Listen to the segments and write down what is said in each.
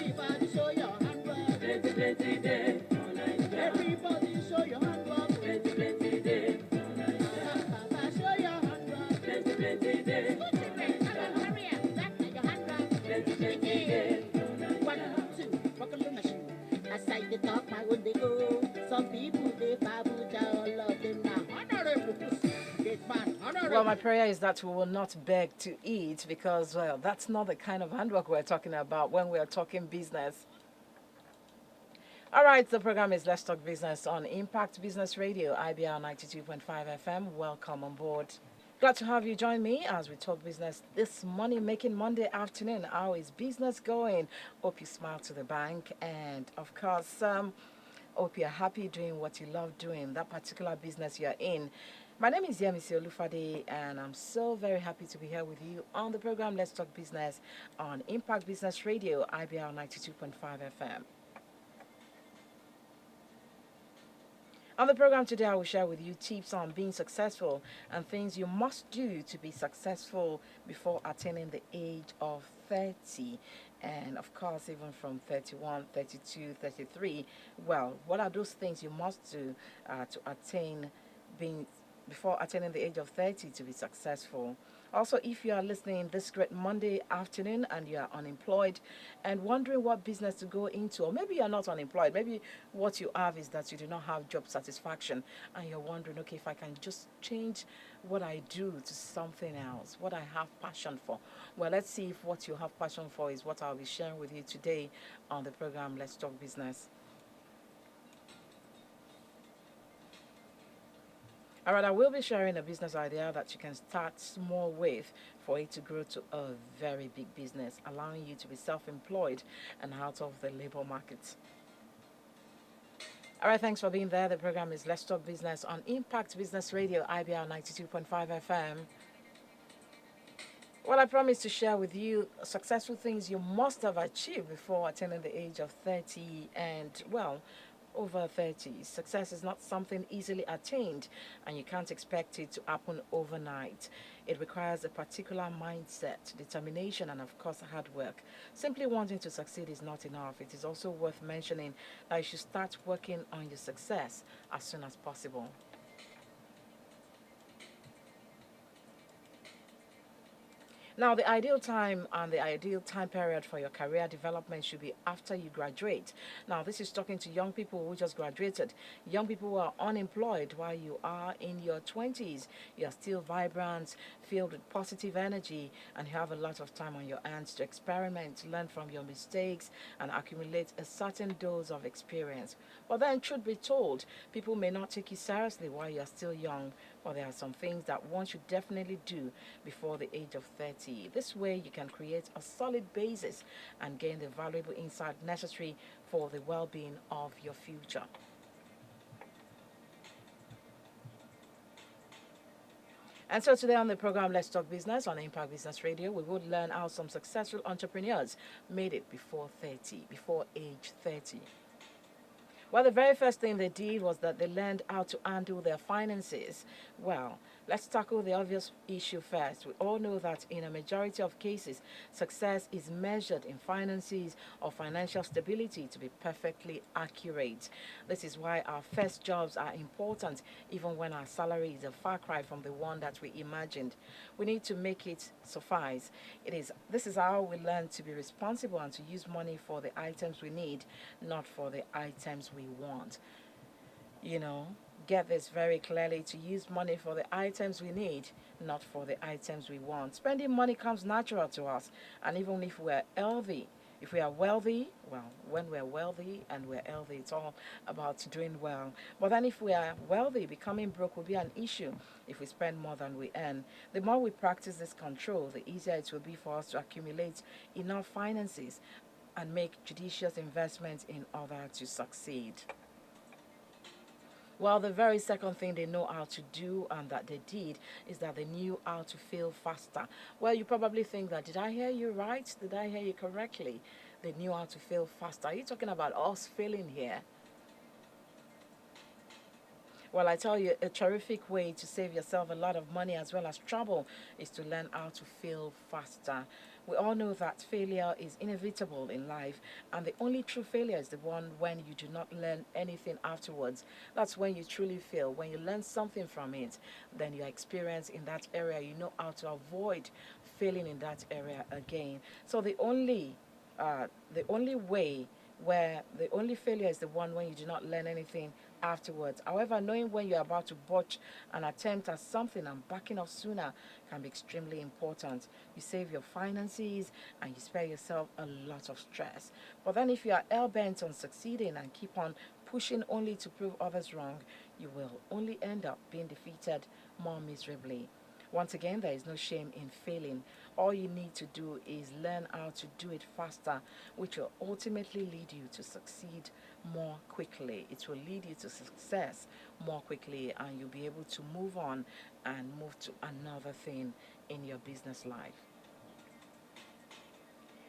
Everybody show your handwork. Plenty, plenty day for Naija. Everybody show your handwork. Plenty, plenty day for Naija. Papa, show your handwork. Plenty, plenty day School for children, come on, Naija. hurry up. That's not your handwork. Plenty, plenty day for One, Naija. two, buckle on my shoe. As I dey talk, my own they go. Some people they babuja, all of them now. Honorable, great man, honorable. Well, my prayer is that we will not beg to eat because, well, that's not the kind of handwork we're talking about when we're talking business. All right, the program is Let's Talk Business on Impact Business Radio, IBR 92.5 FM. Welcome on board. Glad to have you join me as we talk business this money-making Monday afternoon. How is business going? Hope you smile to the bank. And, of course, hope you're happy doing what you love doing, that particular business you're in. My name is Yemisi Olufade, and I'm so very happy to be here with you on the program Let's Talk Business on Impact Business Radio, IBR 92.5 FM. On the program today, I will share with you tips on being successful and things you must do to be successful before attaining the age of 30. And of course, even from 31, 32, 33. Well, what are those things you must do to attain being before attaining the age of 30 to be successful? Also, if you are listening this great Monday afternoon and you are unemployed and wondering what business to go into, or maybe you're not unemployed, maybe what you have is that you do not have job satisfaction and you're wondering, okay, if I can just change what I do to something else, what I have passion for. Well, let's see if what you have passion for is what I'll be sharing with you today on the program Let's Talk Business. All right, I will be sharing a business idea that you can start small with for it to grow to a very big business, allowing you to be self-employed and out of the labor market. All right, thanks for being there. The program is Let's Talk Business on Impact Business Radio, IBR 92.5 FM. Well, I promised to share with you successful things you must have achieved before attaining the age of 30 and, well, over 30. Success is not something easily attained, and you can't expect it to happen overnight. It requires a particular mindset, determination, and of course, hard work. Simply wanting to succeed is not enough. It is also worth mentioning that you should start working on your success as soon as possible. Now, the ideal time and the ideal time period for your career development should be after you graduate. Now, this is talking to young people who just graduated, young people who are unemployed while you are in your 20s. You are still vibrant, filled with positive energy, and you have a lot of time on your hands to experiment, learn from your mistakes, and accumulate a certain dose of experience. But then, truth be told, people may not take you seriously while you are still young. Well, there are some things that one should definitely do before the age of 30. This way, you can create a solid basis and gain the valuable insight necessary for the well-being of your future. And so today on the program Let's Talk Business on Impact Business Radio, we will learn how some successful entrepreneurs made it before 30, before age 30. Well, the very first thing they did was that they learned how to handle their finances. Well, let's tackle the obvious issue first. We all know that in a majority of cases, success is measured in finances or financial stability, to be perfectly accurate. This is why our first jobs are important, even when our salary is a far cry from the one that we imagined. We need to make it suffice. This is how we learn to be responsible and to use money for the items we need, not for the items we want. You know, get this very clearly: to use money for the items we need, not for the items we want. Spending money comes natural to us, and even if we're healthy, if we are wealthy, well, when we're wealthy and we're healthy, it's all about doing well. But then if we are wealthy, becoming broke will be an issue if we spend more than we earn. The more we practice this control, the easier it will be for us to accumulate enough finances and make judicious investments in order to succeed. Well, the very second thing they know how to do and that they did is that they knew how to fail faster. Well, you probably think that, did I hear you right? Did I hear you correctly? They knew how to fail faster. Are you talking about us failing here? Well, I tell you, a terrific way to save yourself a lot of money as well as trouble is to learn how to fail faster. We all know that failure is inevitable in life, and the only true failure is the one when you do not learn anything afterwards. That's when you truly fail. When you learn something from it, then your experience in that area, you know how to avoid failing in that area again. So the only way where the only failure is the one when you do not learn anything afterwards. However, knowing when you're about to botch an attempt at something and backing off sooner can be extremely important. You save your finances and you spare yourself a lot of stress. But then if you are hell bent on succeeding and keep on pushing only to prove others wrong, you will only end up being defeated more miserably. Once again, there is no shame in failing. All you need to do is learn how to do it faster, which will ultimately lead you to succeed more quickly. It will lead you to success more quickly, and you'll be able to move on and move to another thing in your business life.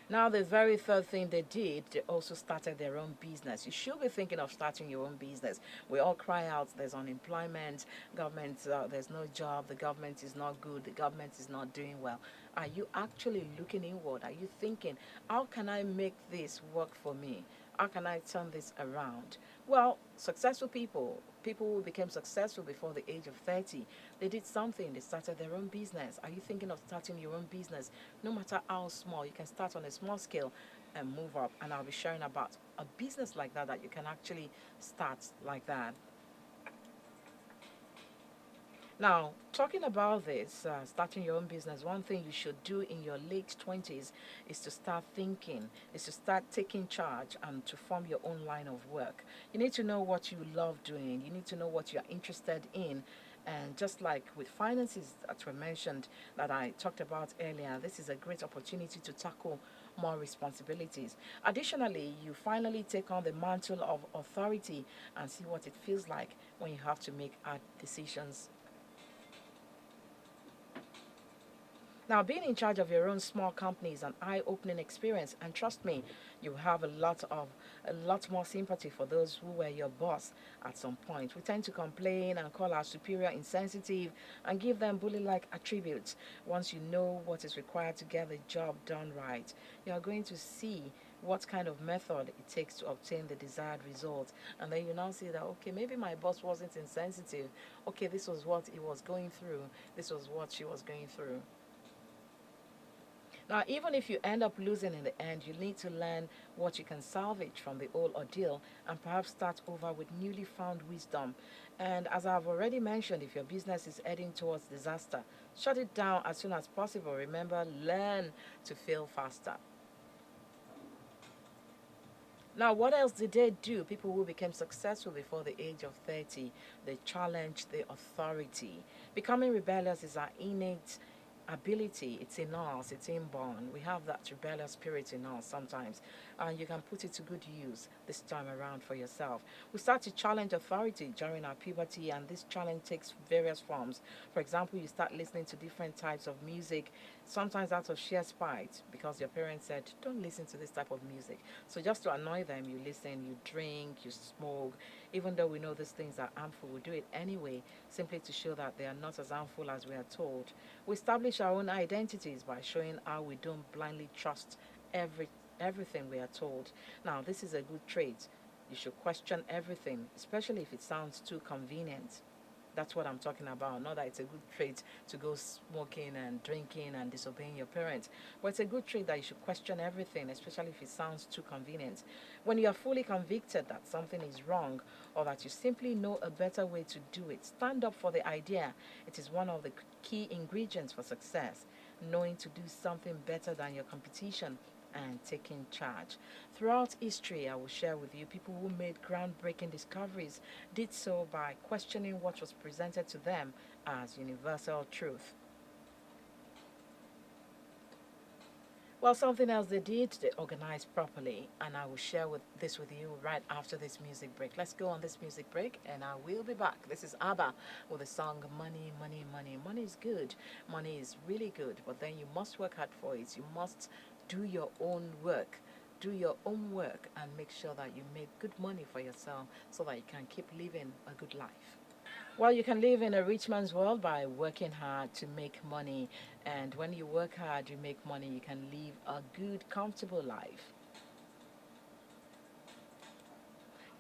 Now, the very third thing they did, they also started their own business. You should be thinking of starting your own business. We all cry out, there's unemployment, government, there's no job, the government is not good, the government is not doing well. Are you actually looking inward? Are you thinking, how can I make this work for me? How can I turn this around? Well, successful people, people who became successful before the age of 30, they did something. They started their own business. Are you thinking of starting your own business? No matter how small, you can start on a small scale and move up. And I'll be sharing about a business like that you can actually start like that. Now, talking about this, starting your own business, one thing you should do in your late 20s is to start thinking, is to start taking charge and to form your own line of work. You need to know what you love doing, you need to know what you're interested in. And just like with finances that were mentioned, that I talked about earlier, this is a great opportunity to tackle more responsibilities. Additionally, you finally take on the mantle of authority and see what it feels like when you have to make hard decisions. Now, being in charge of your own small company is an eye-opening experience, and trust me, you have a lot more sympathy for those who were your boss at some point. We tend to complain and call our superior insensitive and give them bully-like attributes. Once you know what is required to get the job done right, you are going to see what kind of method it takes to obtain the desired result. And then you now see that, okay, maybe my boss wasn't insensitive. Okay, this was what he was going through. This was what she was going through. Now, even if you end up losing in the end, you need to learn what you can salvage from the whole ordeal and perhaps start over with newly found wisdom. And as I've already mentioned, if your business is heading towards disaster, shut it down as soon as possible. Remember, learn to fail faster. Now, what else did they do? People who became successful before the age of 30, they challenged the authority. Becoming rebellious is our innate ability. It's in us, it's inborn. We have that rebellious spirit in us sometimes, and you can put it to good use this time around for yourself. We start to challenge authority during our puberty, and this challenge takes various forms. For example, you start listening to different types of music, sometimes out of sheer spite because your parents said don't listen to this type of music. So just to annoy them, you listen, you drink, you smoke. Even though we know these things are harmful, we do it anyway, simply to show that they are not as harmful as we are told. We establish our own identities by showing how we don't blindly trust everything we are told. Now, this is a good trait. You should question everything, especially if it sounds too convenient. That's what I'm talking about. Not that it's a good trait to go smoking and drinking and disobeying your parents, but it's a good trait that you should question everything, especially if it sounds too convenient. When you are fully convicted that something is wrong or that you simply know a better way to do it, stand up for the idea. It is one of the key ingredients for success, knowing to do something better than your competition and taking charge. Throughout history, I will share with you people who made groundbreaking discoveries did so by questioning what was presented to them as universal truth. Well, something else they did, they organized properly, and I will share this with you right after this music break. Let's go on this music break, and I will be back. This is ABBA with the song Money, Money, Money. Money is good. Money is really good, but then you must work hard for it. You must do your own work. Do your own work and make sure that you make good money for yourself so that you can keep living a good life. Well, you can live in a rich man's world by working hard to make money. And when you work hard, you make money, you can live a good, comfortable life.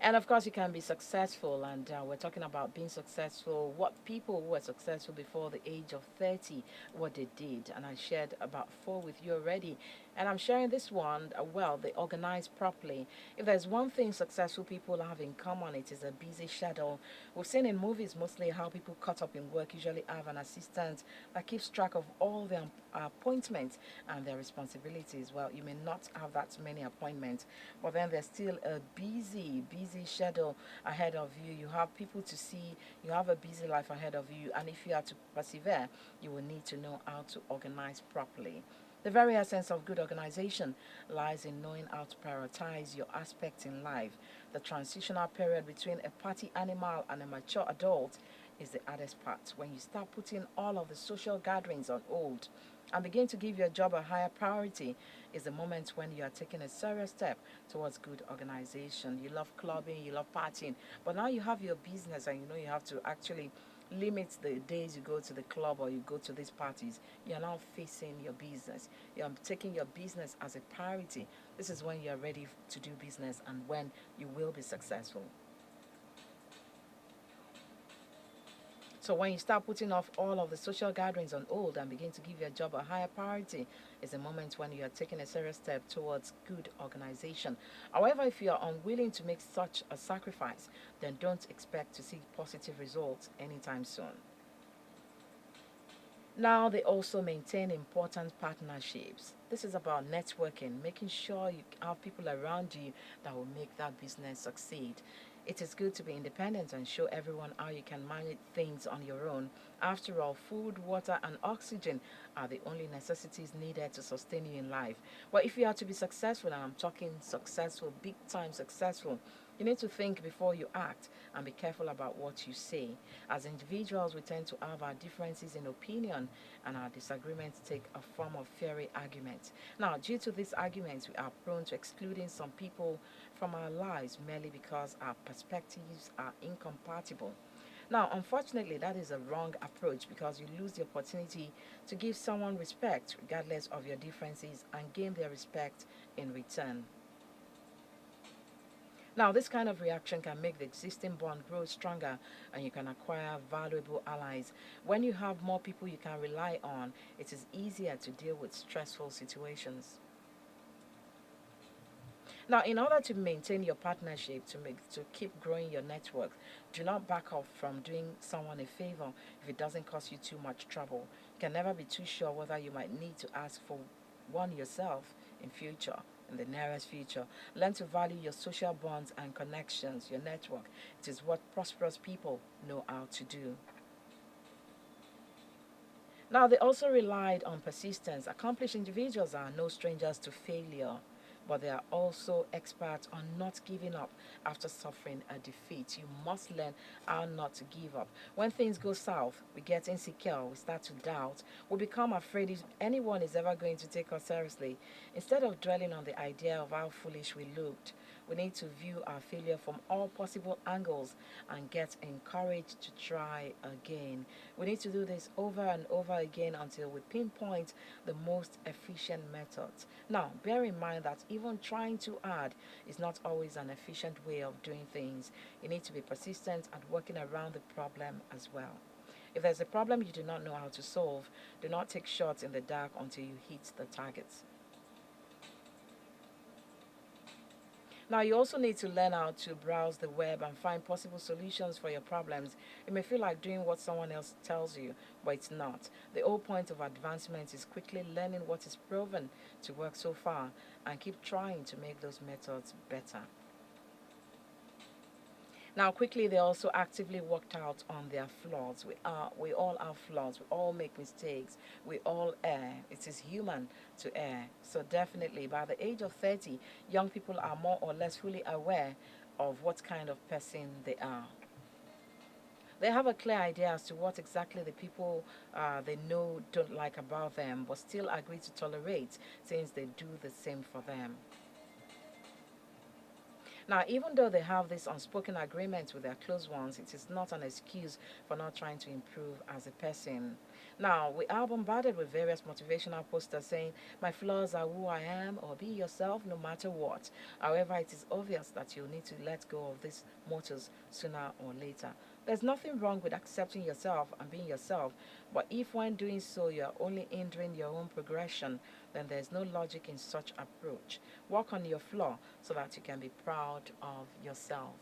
And of course, you can be successful, and we're talking about being successful. What people who were successful before the age of 30, what they did. And I shared about four with you already. And I'm sharing this one, well, they organize properly. If there's one thing successful people have in common, it is a busy schedule. We've seen in movies mostly how people caught up in work usually have an assistant that keeps track of all their appointments and their responsibilities. Well, you may not have that many appointments, but then there's still a busy schedule ahead of you. You have people to see, you have a busy life ahead of you, and if you are to persevere, you will need to know how to organize properly. The very essence of good organization lies in knowing how to prioritize your aspects in life. The transitional period between a party animal and a mature adult is the hardest part. When you start putting all of the social gatherings on hold and begin to give your job a higher priority, is the moment when you are taking a serious step towards good organization. You love clubbing, you love partying, but now you have your business and you know you have to actually limit the days you go to the club or you go to these parties. You're now facing your business. You're taking your business as a priority. This is when you're ready to do business and when you will be successful. So when you start putting off all of the social gatherings on hold and begin to give your job a higher priority, is a moment when you are taking a serious step towards good organization. However, if you are unwilling to make such a sacrifice, then don't expect to see positive results anytime soon. Now they also maintain important partnerships. This is about networking, making sure you have people around you that will make that business succeed. It is good to be independent and show everyone how you can manage things on your own. After all, food, water, and oxygen are the only necessities needed to sustain you in life. But if you are to be successful, and I'm talking successful, big time successful, you need to think before you act and be careful about what you say. As individuals, we tend to have our differences in opinion and our disagreements take a form of fiery argument. Now, due to these arguments, we are prone to excluding some people from our lives merely because our perspectives are incompatible. Now, unfortunately, that is a wrong approach because you lose the opportunity to give someone respect regardless of your differences and gain their respect in return. Now, this kind of reaction can make the existing bond grow stronger and you can acquire valuable allies. When you have more people you can rely on, it is easier to deal with stressful situations. Now, in order to maintain your partnership, to keep growing your network, do not back off from doing someone a favor if it doesn't cause you too much trouble. You can never be too sure whether you might need to ask for one yourself in future, in the nearest future. Learn to value your social bonds and connections, your network. It is what prosperous people know how to do. Now, they also relied on persistence. Accomplished individuals are no strangers to failure, but they are also experts on not giving up after suffering a defeat. You must learn how not to give up. When things go south, we get insecure, we start to doubt, we become afraid if anyone is ever going to take us seriously. Instead of dwelling on the idea of how foolish we looked, we need to view our failure from all possible angles and get encouraged to try again. We need to do this over and over again until we pinpoint the most efficient methods. Now, bear in mind that even trying too hard is not always an efficient way of doing things. You need to be persistent at working around the problem as well. If there's a problem you do not know how to solve, do not take shots in the dark until you hit the targets. Now, you also need to learn how to browse the web and find possible solutions for your problems. It may feel like doing what someone else tells you, but it's not. The whole point of advancement is quickly learning what is proven to work so far and keep trying to make those methods better. Now, quickly, they also actively worked out on their flaws. We all have flaws. We all make mistakes. We all err. It is human to err. So definitely, by the age of 30, young people are more or less fully aware of what kind of person they are. They have a clear idea as to what exactly the people they know don't like about them, but still agree to tolerate since they do the same for them. Now, even though they have this unspoken agreement with their close ones, it is not an excuse for not trying to improve as a person. Now, we are bombarded with various motivational posters saying, my flaws are who I am, or be yourself no matter what. However, it is obvious that you'll need to let go of these mottos sooner or later. There's nothing wrong with accepting yourself and being yourself, but if when doing so you're only hindering your own progression, then there's no logic in such approach. Work on your flaw so that you can be proud of yourself.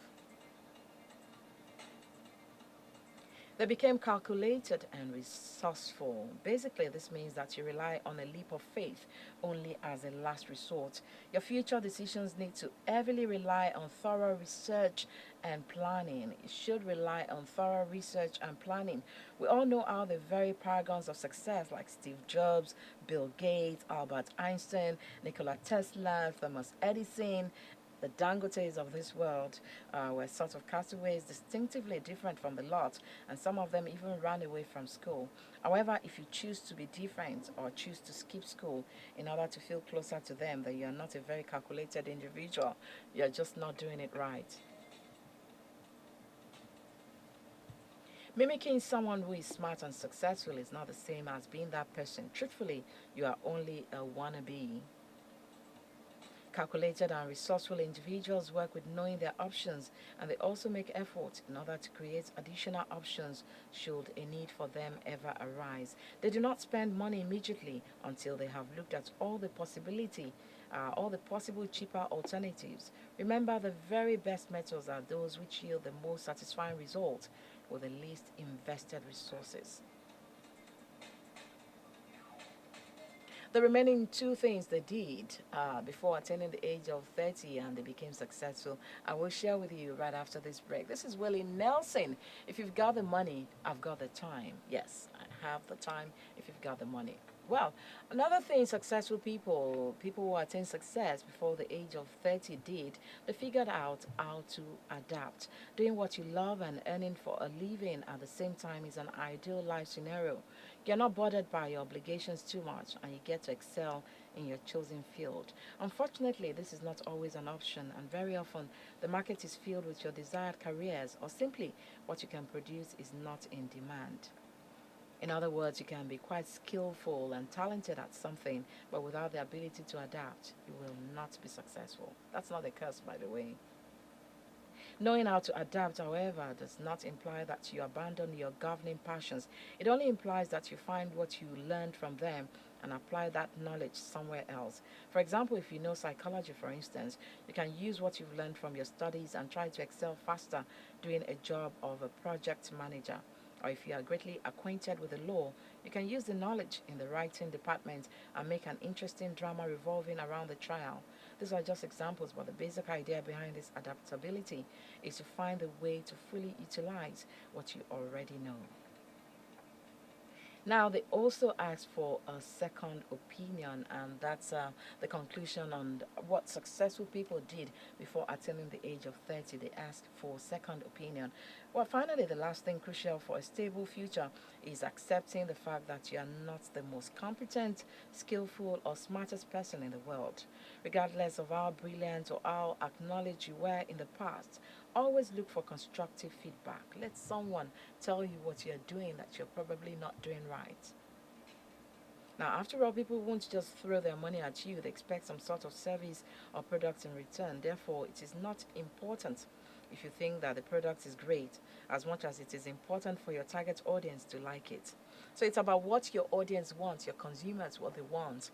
They became calculated and resourceful. Basically, this means that you rely on a leap of faith only as a last resort. Your future decisions need to heavily rely on thorough research and planning. It should rely on thorough research and planning. We all know how the very paragons of success, like Steve Jobs, Bill Gates, Albert Einstein, Nikola Tesla, Thomas Edison, the Dangotes of this world were sort of castaways, distinctively different from the lot, and some of them even ran away from school. However, if you choose to be different or choose to skip school in order to feel closer to them, then you are not a very calculated individual. You're just not doing it right. Mimicking someone who is smart and successful is not the same as being that person. Truthfully, you are only a wannabe. Calculated and resourceful individuals work with knowing their options, and they also make efforts in order to create additional options should a need for them ever arise. They do not spend money immediately until they have looked at all the possible cheaper alternatives. Remember, the very best methods are those which yield the most satisfying results with the least invested resources. The remaining two things they did before attaining the age of 30 and they became successful, I will share with you right after this break. This is Willie Nelson. If you've got the money, I've got the time. Yes, I have the time if you've got the money. Well, another thing successful people who attain success before the age of 30 did, they figured out how to adapt. Doing what you love and earning for a living at the same time is an ideal life scenario. You're not bothered by your obligations too much and you get to excel in your chosen field. Unfortunately, this is not always an option, and very often the market is filled with your desired careers, or simply what you can produce is not in demand. In other words, you can be quite skillful and talented at something, but without the ability to adapt, you will not be successful. That's not a curse, by the way. Knowing how to adapt, however, does not imply that you abandon your governing passions. It only implies that you find what you learned from them and apply that knowledge somewhere else. For example, if you know psychology, for instance, you can use what you've learned from your studies and try to excel faster doing a job of a project manager. Or if you are greatly acquainted with the law, you can use the knowledge in the writing department and make an interesting drama revolving around the trial. These are just examples, but the basic idea behind this adaptability is to find a way to fully utilize what you already know. Now, they also asked for a second opinion, and that's the conclusion on what successful people did before attaining the age of 30. They asked for second opinion. Well, finally, the last thing crucial for a stable future is accepting the fact that you are not the most competent, skillful, or smartest person in the world. Regardless of how brilliant or how acknowledged you were in the past, always look for constructive feedback. Let someone tell you what you're doing that you're probably not doing right. Now, after all, people won't just throw their money at you. They expect some sort of service or product in return. Therefore, it is not important if you think that the product is great as much as it is important for your target audience to like it. So it's about what your audience wants, your consumers, what they want.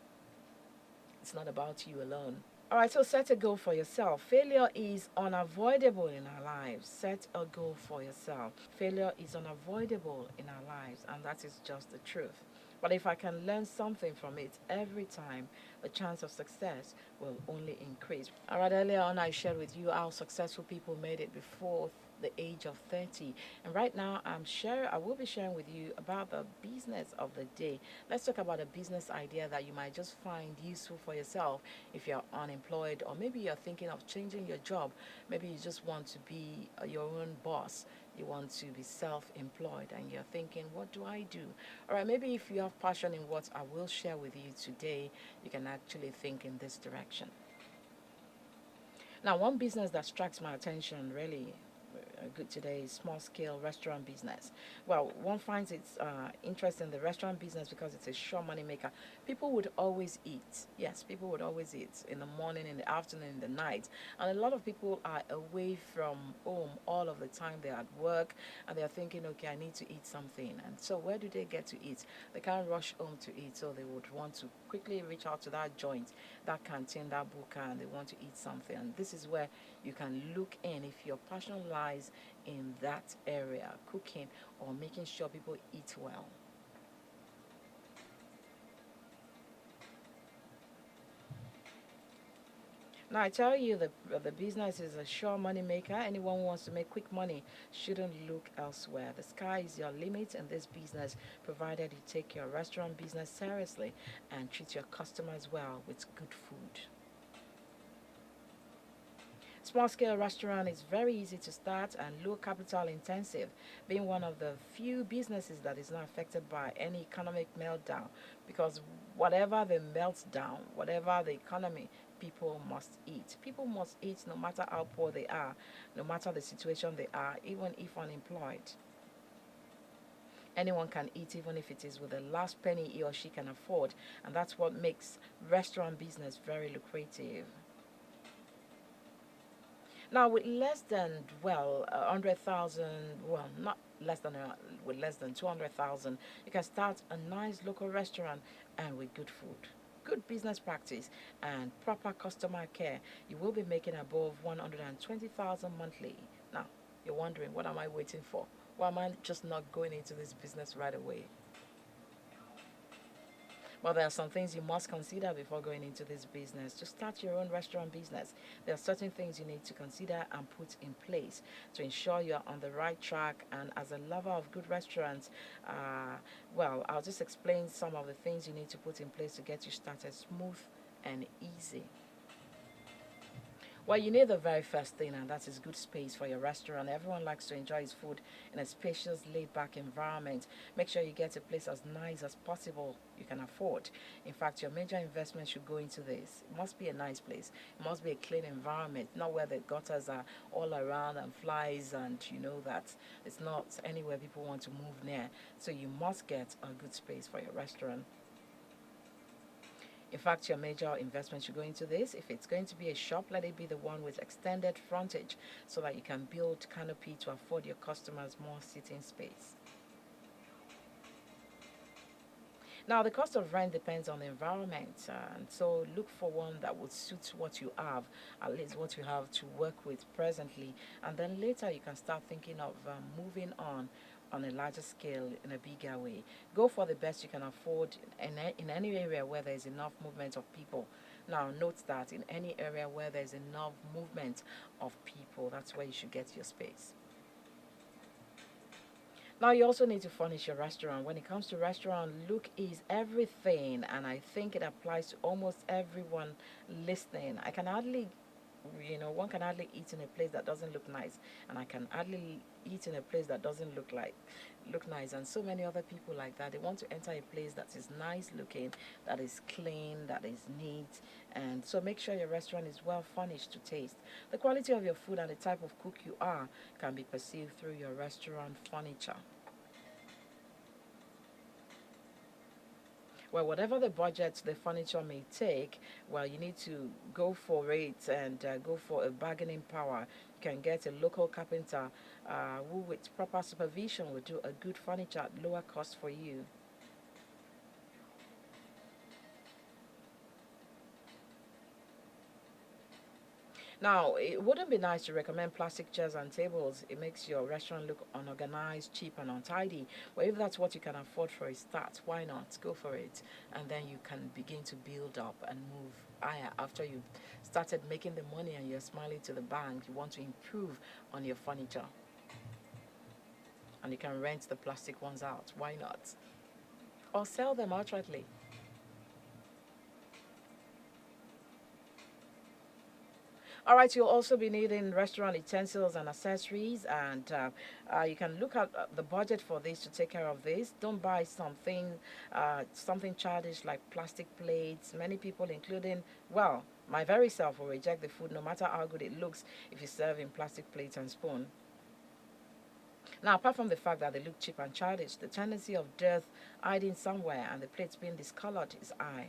It's not about you alone. All right, so set a goal for yourself. Failure is unavoidable in our lives. Set a goal for yourself. Failure is unavoidable in our lives, and that is just the truth. But if I can learn something from it every time, the chance of success will only increase. All right, earlier on I shared with you how successful people made it before the age of 30, and right now I will be sharing with you about the business of the day. Let's talk about a business idea that you might just find useful for yourself if you're unemployed, or maybe you're thinking of changing your job. Maybe you just want to be your own boss. You want to be self-employed and you're thinking, what do I do? All right, maybe if you have passion in what I will share with you today, you can actually think in this direction. Now, one business that strikes my attention really good today is small scale restaurant business. Well, one finds its interest in the restaurant business because it's a sure money maker. People would always eat. Yes, people would always eat in the morning, in the afternoon, in the night. And a lot of people are away from home all of the time. They're at work and they're thinking, okay, I need to eat something. And so, where do they get to eat? They can't rush home to eat, so they would want to quickly reach out to that joint, that canteen, that buka, and they want to eat something. And this is where you can look in if your passion lies in that area, cooking or making sure people eat well. Now, I tell you, the business is a sure money maker. Anyone who wants to make quick money shouldn't look elsewhere. The sky is your limit in this business, provided you take your restaurant business seriously and treat your customers well with good food. Small scale restaurant is very easy to start and low capital intensive, being one of the few businesses that is not affected by any economic meltdown because whatever the meltdown, whatever the economy, people must eat. People must eat no matter how poor they are, no matter the situation they are, even if unemployed. Anyone can eat even if it is with the last penny he or she can afford, and that's what makes restaurant business very lucrative. Now, with less than, well, 100,000, well, not less than, with less than 200,000, you can start a nice local restaurant and with good food, good business practice, and proper customer care. You will be making above 120,000 monthly. Now, you're wondering, what am I waiting for? Why am I just not going into this business right away? Well, there are some things you must consider before going into this business. To start your own restaurant business, there are certain things you need to consider and put in place to ensure you're on the right track. And as a lover of good restaurants, well, I'll just explain some of the things you need to put in place to get you started smooth and easy. Well, you need the very first thing, and that is good space for your restaurant. Everyone likes to enjoy his food in a spacious, laid back environment. Make sure you get a place as nice as possible you can afford. In fact, your major investment should go into this. It must be a nice place, it must be a clean environment, not where the gutters are all around and flies, and you know that it's not anywhere people want to move near. So, you must get a good space for your restaurant. In fact, your major investment should go into this. If it's going to be a shop, let it be the one with extended frontage so that you can build canopy to afford your customers more seating space. Now, the cost of rent depends on the environment, and so look for one that would suit what you have, at least what you have to work with presently, and then later you can start thinking of moving on a larger scale in a bigger way. Go for the best you can afford in any area where there is enough movement of people. Now, note that in any area where there is enough movement of people, that's where you should get your space. Now, you also need to furnish your restaurant. When it comes to restaurant, look is everything, and I think it applies to almost everyone listening. I can hardly, one can hardly eat in a place that doesn't look nice, and I can hardly eat in a place that doesn't look nice, and so many other people like that. They want to enter a place that is nice looking, that is clean, that is neat, and so make sure your restaurant is well furnished to taste. The quality of your food and the type of cook you are can be perceived through your restaurant furniture. Well, whatever the budget the furniture may take, well, you need to go for it and go for a bargaining power. You can get a local carpenter who, with proper supervision, will do a good furniture at lower cost for you. Now, it wouldn't be nice to recommend plastic chairs and tables. It makes your restaurant look unorganized, cheap, and untidy. But if that's what you can afford for a start, why not? Go for it. And then you can begin to build up and move higher. After you started making the money and you're smiling to the bank, you want to improve on your furniture. And you can rent the plastic ones out. Why not? Or sell them outrightly. All right, you'll also be needing restaurant utensils and accessories, and you can look at the budget for this to take care of this. Don't buy something childish like plastic plates. Many people, including, well, My very self will reject the food no matter how good it looks if you serve in plastic plates and spoon. Now, apart from the fact that they look cheap and childish, the tendency of dirt hiding somewhere and the plates being discolored is high.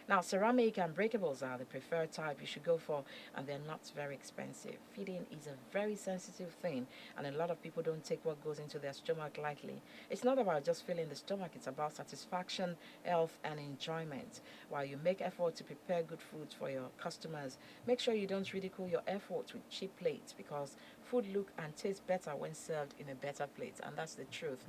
Now, ceramic and breakables are the preferred type you should go for, and they're not very expensive. Feeding is a very sensitive thing, and a lot of people don't take what goes into their stomach lightly. It's not about just filling the stomach, it's about satisfaction, health, and enjoyment. While you make effort to prepare good foods for your customers, make sure you don't ridicule your efforts with cheap plates, because food look and taste better when served in a better plate, and that's the truth.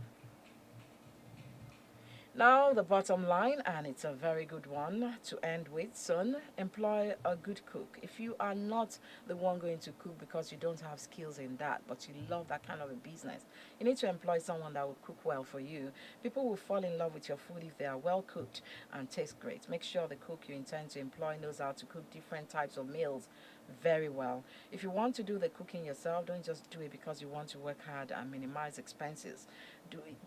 Now, the bottom line, and it's a very good one to end with, son. Employ a good cook. If you are not the one going to cook because you don't have skills in that, but you love that kind of a business, you need to employ someone that will cook well for you. People will fall in love with your food if they are well cooked and taste great. Make sure the cook you intend to employ knows how to cook different types of meals very well. If you want to do the cooking yourself, don't just do it because you want to work hard and minimize expenses.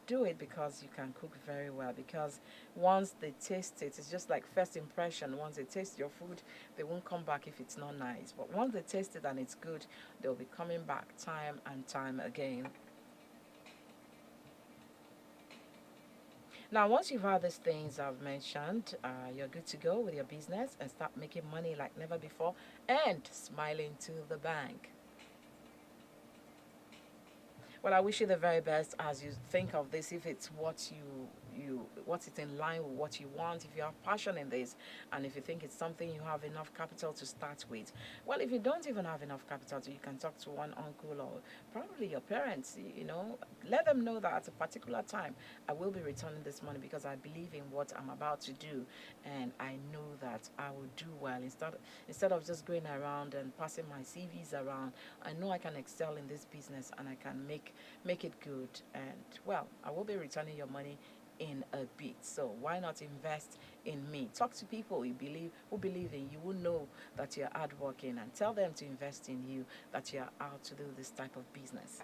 Do it because you can cook very well, because once they taste it, it's just like first impression. Once they taste your food, they won't come back if it's not nice, but once they taste it and it's good, they'll be coming back time and time again. Now, once you've had these things I've mentioned, you're good to go with your business and start making money like never before and smiling to the bank. Well, I wish you the very best as you think of this. If it's what's it in line with what you want, if you have passion in this, and if you think it's something you have enough capital to start with. Well, if you don't even have enough capital, you can talk to one uncle or probably your parents. Let them know that at a particular time I will be returning this money because I believe in what I'm about to do, and I know that I will do well. Instead of just going around and passing my CVs around, I know I can excel in this business and I can make it good. And well, I will be returning your money in a bit. So why not invest in me? Talk to people who believe in you, who know that you're hardworking, and tell them to invest in you, that you're out to do this type of business.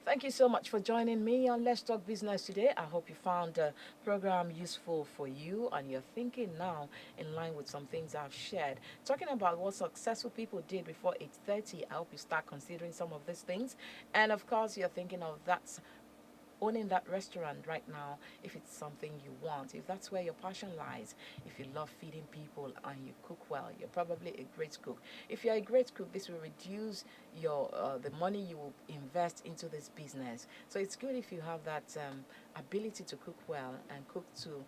Thank you so much for joining me on Let's Talk Business today. I hope you found the program useful for you and you're thinking now in line with some things I've shared. Talking about what successful people did before 8:30, I hope you start considering some of these things. And of course, you're thinking of that owning that restaurant right now, if it's something you want, if that's where your passion lies, if you love feeding people and you cook well, you're probably a great cook. If you're a great cook, this will reduce your the money you will invest into this business. So it's good if you have that ability to cook well and cook to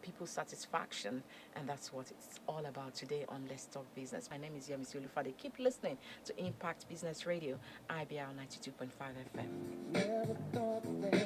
people's satisfaction, and that's what it's all about today on Let's Talk Business. My name is Yemi Olufade. Keep listening to Impact Business Radio, IBR 92.5 FM. Never thought that